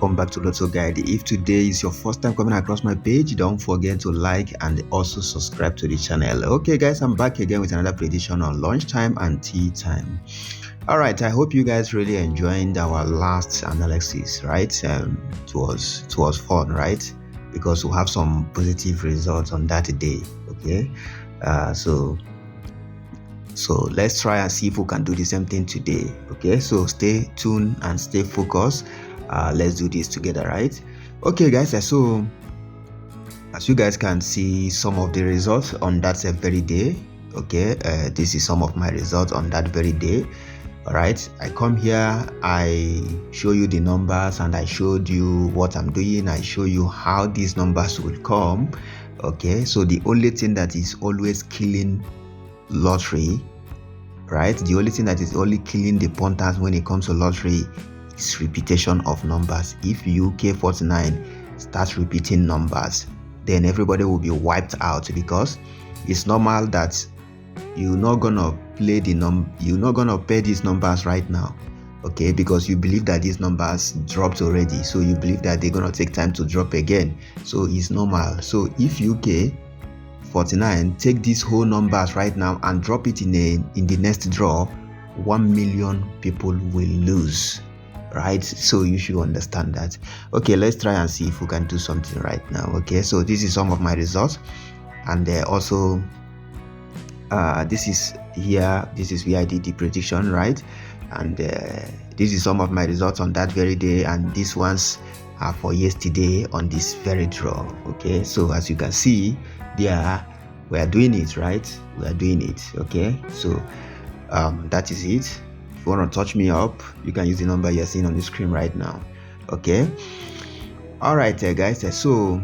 welcome back to Lotto Guide. If today is your first time coming across my page, don't forget to like and also subscribe to the channel. Okay guys, I'm back again with another prediction on lunchtime and tea time. All right, I hope you guys really enjoyed our last analysis, right? It was fun, right? Because we have some positive results on that day. Okay, so let's try and see if we can do the same thing today. Okay, so stay tuned and stay focused. Let's do this together, right? Okay guys, so as you guys can see some of the results on that very day. Okay, this is some of my results on that very day. All right, I come here, I show you the numbers, and I showed you what I'm doing. I show you how these numbers will come. Okay, so the only thing that is always killing lottery, right, the only thing that is only killing the punters when it comes to lottery is repetition of numbers. If Uk49 starts repeating numbers, then everybody will be wiped out, because it's normal that you're not gonna play you're not gonna pay these numbers right now. Okay, because you believe that these numbers dropped already, so you believe that they're gonna take time to drop again, so it's normal. So if Uk49 take these whole numbers right now and drop it in the next draw, 1 million people will lose, right? So you should understand that. Okay, let's try and see if we can do something right now. Okay, so this is some of my results, and also this is where I did the prediction, right? And this is some of my results on that very day, and these ones are for yesterday on this very draw. Okay, so as you can see there, we are doing it, right? We are doing it. Okay, so that is it. If you want to touch me up, you can use the number you're seeing on the screen right now. Okay, all right guys, so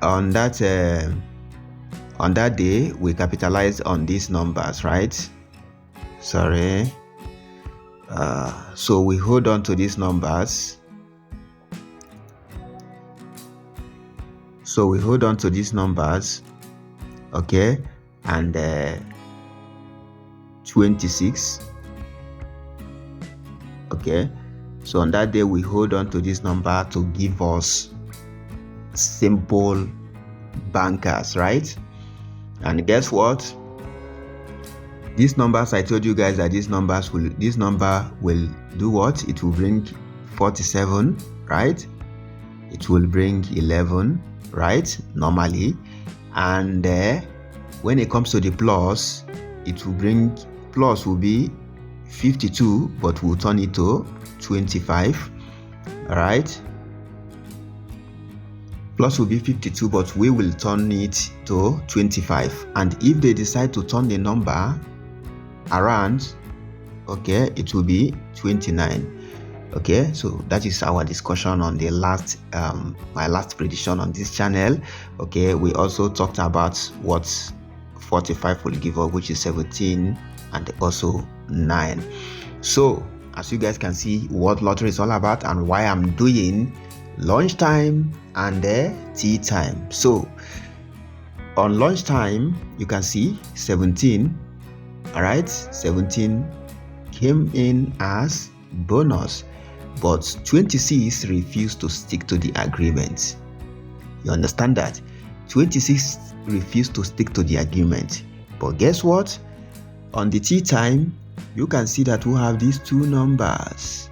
on that day we capitalized on these numbers, right? Sorry, so we hold on to these numbers. Okay, and 26. Okay, so on that day we hold on to this number to give us simple bankers, right? And guess what? These numbers, I told you guys that this number will do what? It will bring 47, right? It will bring 11, right? Normally. And when it comes to the plus, it will bring, plus will be 52, but we'll turn it to 25. All right, plus will be 52, but we will turn it to 25. And if they decide to turn the number around, okay, it will be 29. Okay, so that is our discussion on the last my last prediction on this channel. Okay, we also talked about what 45 will give up, which is 17 and also 9. So as you guys can see what lottery is all about and why I'm doing lunchtime and tea time. So on lunchtime you can see 17. All right, 17 came in as bonus, but 26 refused to stick to the agreement. You understand that? 26 refused to stick to the agreement. But guess what? On the tea time, you can see that we have these two numbers,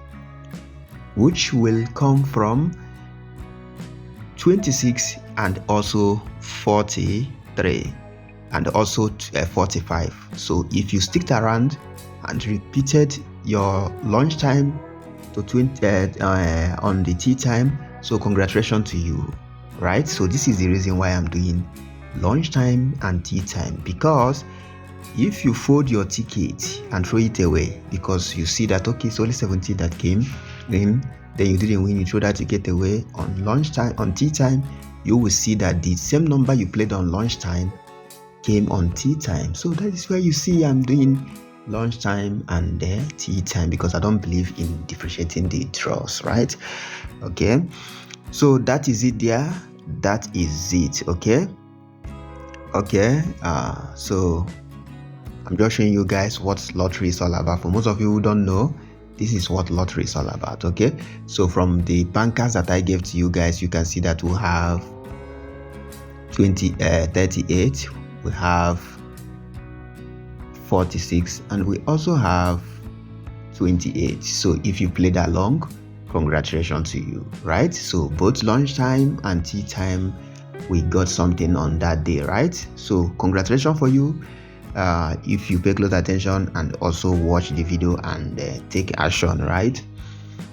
which will come from 26 and also 43 and also 45. So if you sticked around and repeated your lunchtime to 20 on the tea time, so congratulations to you, right? So this is the reason why I'm doing lunchtime and tea time, because if you fold your ticket and throw it away because you see that okay, it's only 17 that came in, then you didn't win, you throw that ticket away on lunchtime, on tea time, you will see that the same number you played on lunchtime came on tea time. So that is where you see I'm doing lunchtime and tea time, because I don't believe in differentiating the draws, right? Okay, so that is it there. That is it. Okay, so I'm just showing you guys what lottery is all about. For most of you who don't know, This is what lottery is all about. Okay, so from the bankers that I gave to you guys, you can see that we have 38, we have 46, and we also have 28. So if you played along, congratulations to you, right? So both lunchtime and tea time, we got something on that day, right? So congratulations for you if you pay close attention and also watch the video and take action, right?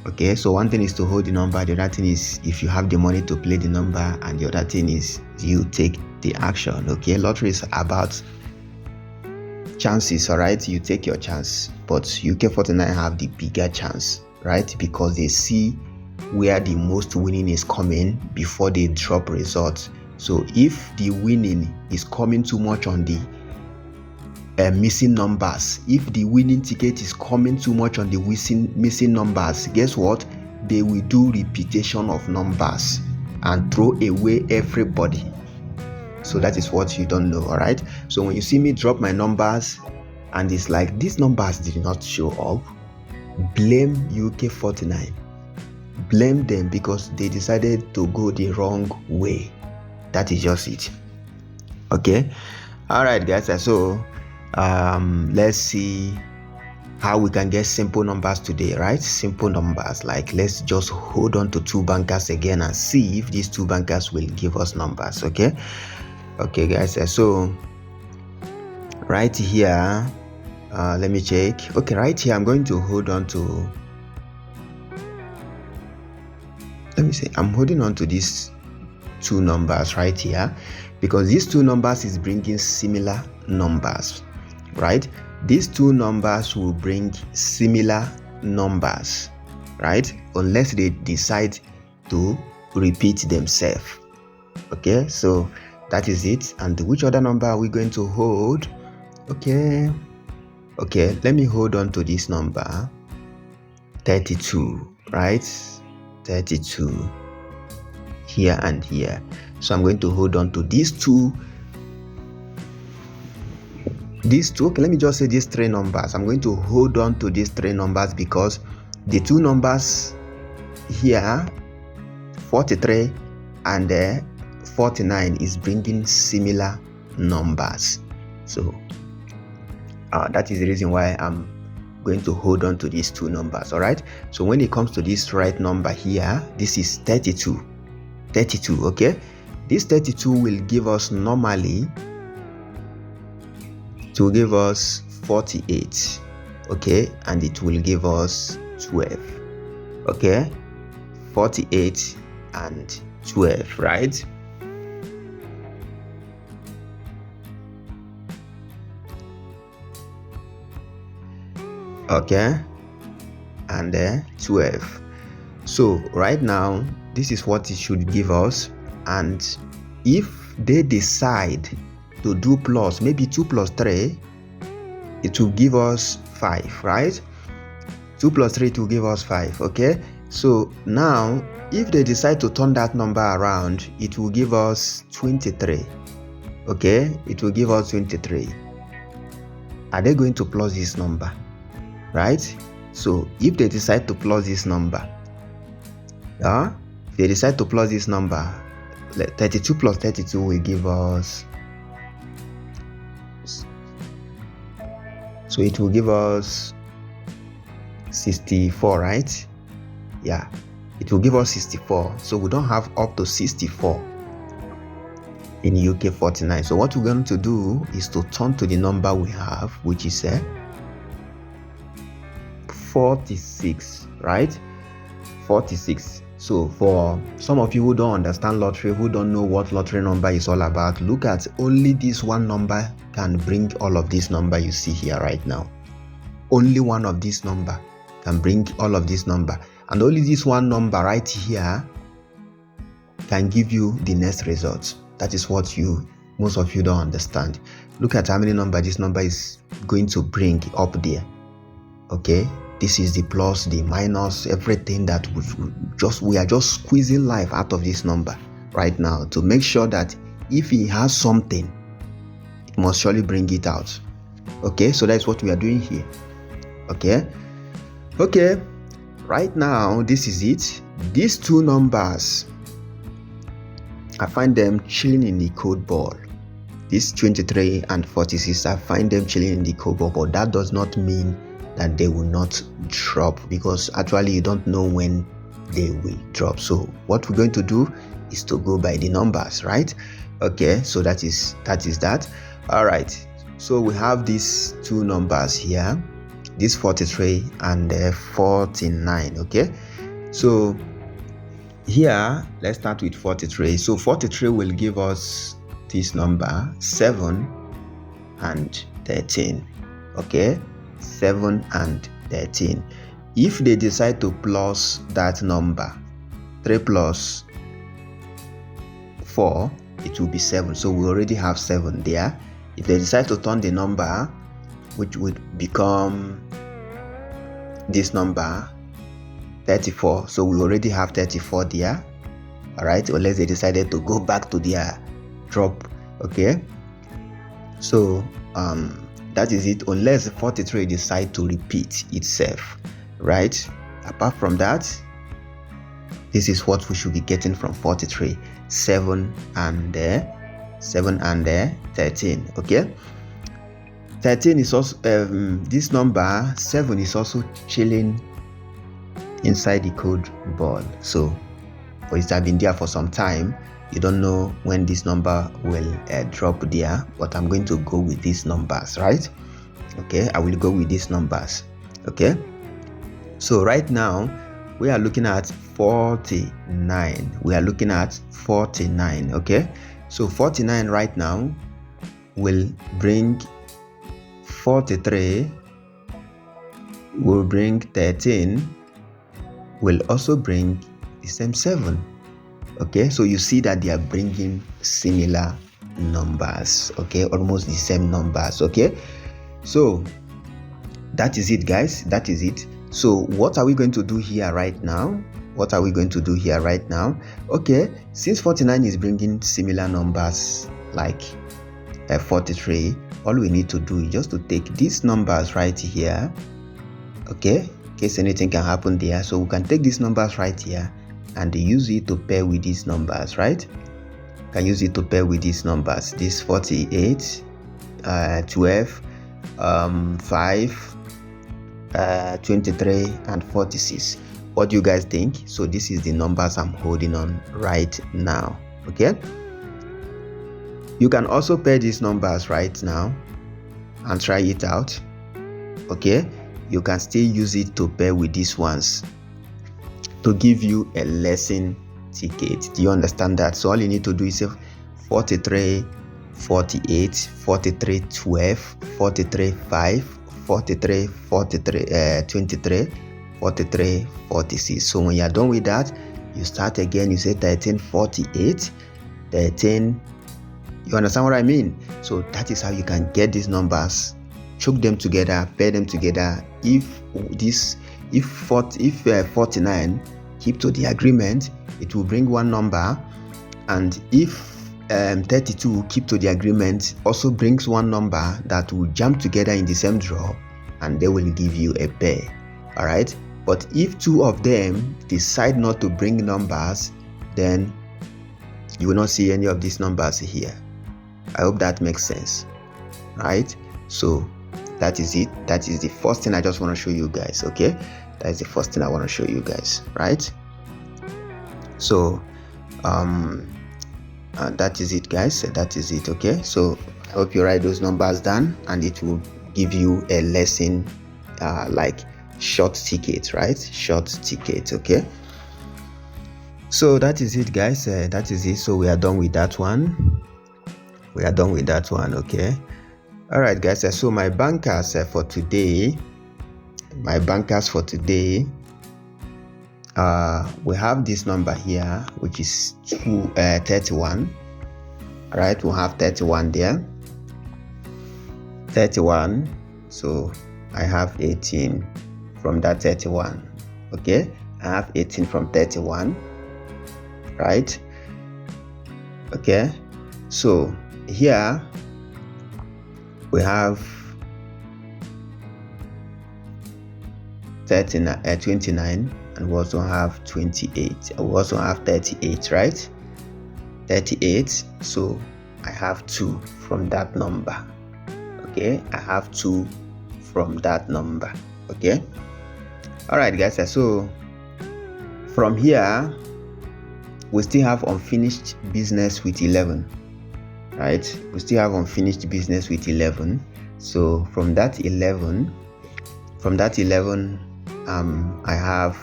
Okay, so one thing is to hold the number, the other thing is if you have the money to play the number, and the other thing is you take the action. Okay, lottery is about chances, all right? You take your chance, but Uk49 have the bigger chance, right? Because they see where the most winning is coming before they drop results. So if the winning is coming too much on the missing numbers, if the winning ticket is coming too much on the missing numbers, guess what? They will do repetition of numbers and throw away everybody. So that is what you don't know, all right? So when you see me drop my numbers and it's like these numbers did not show up, blame Uk49. Blame them because they decided to go the wrong way. That is just it. Okay, all right guys, so let's see how we can get simple numbers today, right? Simple numbers, like let's just hold on to two bankers again and see if these two bankers will give us numbers. Okay guys, so right here, let me check. Okay, right here I'm going to hold on to, let me say I'm holding on to these two numbers right here because these two numbers is bringing similar numbers, right? These two numbers will bring similar numbers, right? Unless they decide to repeat themselves. Okay, so that is it. And which other number are we going to hold? Okay, let me hold on to this number 32, right? 32 here and here. So I'm going to hold on to these two. Okay, let me just say these three numbers. I'm going to hold on to these three numbers because the two numbers here, 43 and 49, is bringing similar numbers. So that is the reason why I'm going to hold on to these two numbers. All right, so when it comes to this right number here, this is 32. Okay, this 32 will give us normally, it will give us 48. Okay, and it will give us 12. Okay, 48 and 12, right? Okay, and 12. So right now this is what it should give us, and if they decide to do plus, maybe 2 plus 3, it will give us 5, right? 2 plus 3, it will give us 5. Okay, so now if they decide to turn that number around, it will give us 23. Okay, it will give us 23. Are they going to plus this number, right? So if they decide to plus this number, if they decide to plus this number, 32 plus 32 will give us, so it will give us 64, right? Yeah, it will give us 64. So we don't have up to 64 in Uk49. So what we're going to do is to turn to the number we have, which is 46, right? 46. So for some of you who don't understand lottery, who don't know what lottery number is all about, look at only this one number can bring all of this number you see here right now. Only one of this number can bring all of this number, and only this one number right here can give you the next result. That is what most of you don't understand. Look at how many number this number is going to bring up there. Okay, this is the plus, the minus, everything that we are just squeezing life out of this number right now to make sure that if he has something, it must surely bring it out. Okay, so that's what we are doing here. Okay, Okay, right now this is it. These two numbers, I find them chilling in the code ball. This 23 and 46, I find them chilling in the code ball, but that does not mean that they will not drop, because actually you don't know when they will drop. So what we're going to do is to go by the numbers, right? Okay, so that is that. All right, so we have these two numbers here, this 43 and 49. Okay, so here let's start with 43. So 43 will give us this number 7 and 13. Okay, 7 and 13. If they decide to plus that number, 3 plus 4, it will be 7. So we already have 7 there. If they decide to turn the number, which would become this number 34, so we already have 34 there. All right, unless they decided to go back to their drop. Okay, so that is it, unless 43 decide to repeat itself, right? Apart from that, this is what we should be getting from 43, 7 and 13. Okay, 13 is also this number 7 is also chilling inside the code ball. So for it has been there for some time. You don't know when this number will drop there, but I'm going to go with these numbers, right? Okay, I will go with these numbers. Okay, so right now we are looking at 49. We are looking at 49. Okay, so 49 right now will bring 43, will bring 13, will also bring the same 7. Okay, so you see that they are bringing similar numbers. Okay, almost the same numbers. Okay, so that is it, guys. That is it. So what are we going to do here right now? What are we going to do here right now? Okay, since 49 is bringing similar numbers like 43, all we need to do is just to take these numbers right here. Okay, in case anything can happen there, so we can take these numbers right here and use it to pair with these numbers, right? Can use it to pair with these numbers. This 48, 12, 5, 23 and 46. What do you guys think? So this is the numbers I'm holding on right now. Okay, you can also pair these numbers right now and try it out. Okay, you can still use it to pair with these ones to give you a lesson ticket. Do you understand that? So all you need to do is 43 48, 43 12, 43 5, 43 43 23, 43 46. So when you're done with that, you start again. You say 13 48, 13. You understand what I mean? So that is how you can get these numbers, choke them together, pair them together. If 49 keep to the agreement, it will bring one number, and if 32 keep to the agreement, also brings one number that will jump together in the same draw, and they will give you a pair. All right, but if two of them decide not to bring numbers, then you will not see any of these numbers here. I hope that makes sense, right? So that is it. That is the first thing I just want to show you guys. Okay, that is the first thing I want to show you guys, right? So that is it, guys. That is it. Okay, so I hope you write those numbers down, and it will give you a lesson like short ticket, right? Short ticket. Okay, so that is it, guys. That is it. So we are done with that one. We are done with that one. Okay, all right, guys. So my bankers for today, we have this number here, which is 31. All right, we'll have 31 there. 31. So I have 18 from that 31. Okay, I have 18 from 31. Right. Okay, so here we have 29, and we also have 28. We also have 38, right? 38. So I have 2 from that number. Okay, I have 2 from that number. Okay, all right guys, so from here we still have unfinished business with 11, right? We still have unfinished business with 11. So from that 11 I have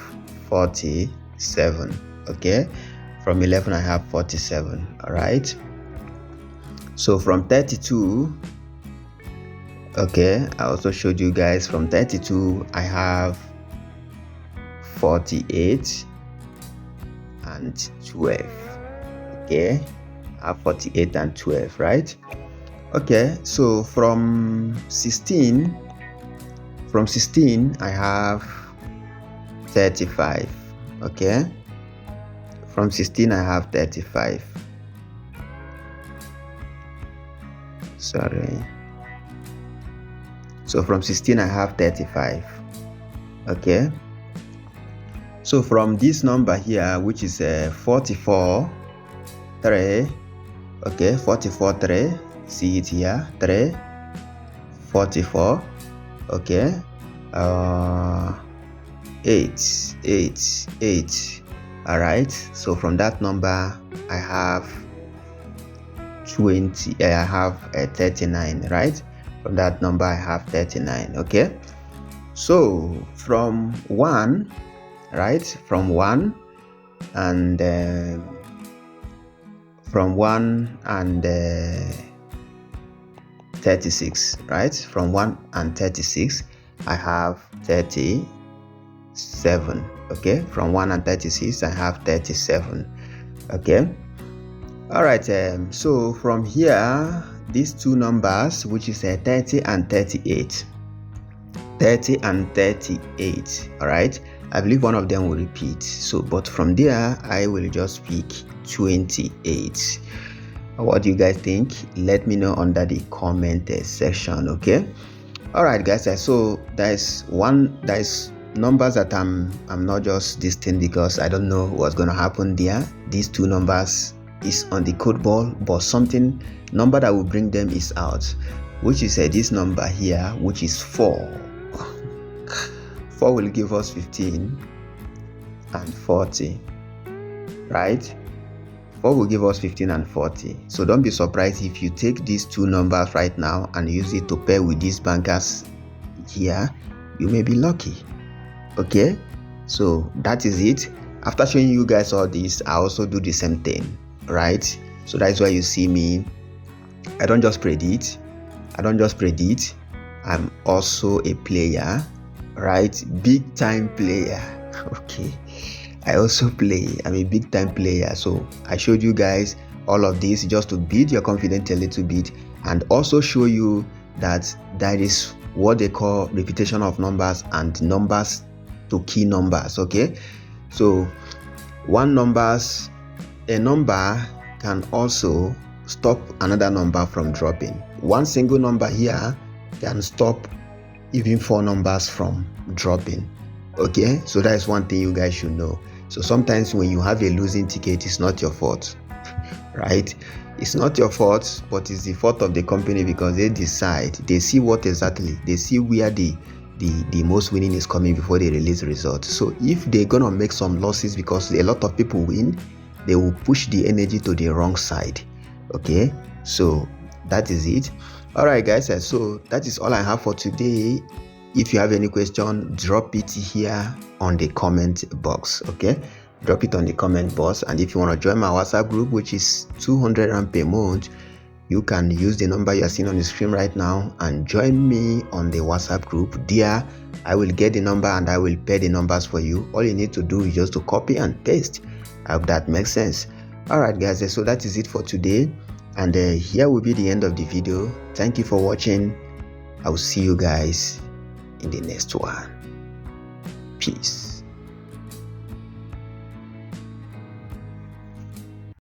47. Okay, from 11 I have 47. All right, so from 32, okay, I also showed you guys from 32 I have 48 and 12. Okay, I have 48 and 12, right? Okay, so from 16 I have 35. Okay, from 16 I have 35. Sorry. So from 16 I have 35. Okay, so from this number here, which is 44 3, okay, 44 3, see it here, 3 44, okay, 8 8 8. All right, so from that number I have 20, I have 39, right? From that number I have 39. Okay, so from 1, right, from 1 and 36, right? From 1 and 36 I have 37. Okay, from 1 and 36 I have 37. Okay, all right, so from here these two numbers, which is 30 and 38, 30 and 38, all right, I believe one of them will repeat. So but from there I will just pick 28. What do you guys think? Let me know under the comment section. Okay, all right guys, so there's numbers that I'm not just this thing because I don't know what's going to happen there. These two numbers is on the code ball, but something number that will bring them is out, which is this number here, which is 4. 4 will give us 15 and 40, right? 4 will give us 15 and 40. So don't be surprised if you take these two numbers right now and use it to pair with these bankers here. You may be lucky. Okay, so that is it. After showing you guys all this, I also do the same thing, right? So that's why you see me, I don't just predict, I'm also a player, right? Big time player. Okay, I also play, I'm a big time player. So I showed you guys all of this just to build your confidence a little bit, and also show you that that is what they call repetition of numbers and numbers to key numbers. Okay, so a number can also stop another number from dropping. One single number here can stop even 4 numbers from dropping. Okay, so that is one thing you guys should know. So sometimes when you have a losing ticket, it's not your fault, right? It's not your fault, but it's the fault of the company, because they decide, they see what exactly, they see where the most winning is coming before they release the results. So if they're gonna make some losses because a lot of people win, they will push the energy to the wrong side. Okay, so that is it. All right guys, so that is all I have for today. If you have any question, drop it here on the comment box. Okay, drop it on the comment box. And if you want to join my WhatsApp group, which is 200 rand per month, you can use the number you are seeing on the screen right now and join me on the WhatsApp group. There I will get the number and I will pair the numbers for you. All you need to do is just to copy and paste. I hope that makes sense. All right guys, so that is it for today, and here will be the end of the video. Thank you for watching. I will see you guys in the next one. Peace.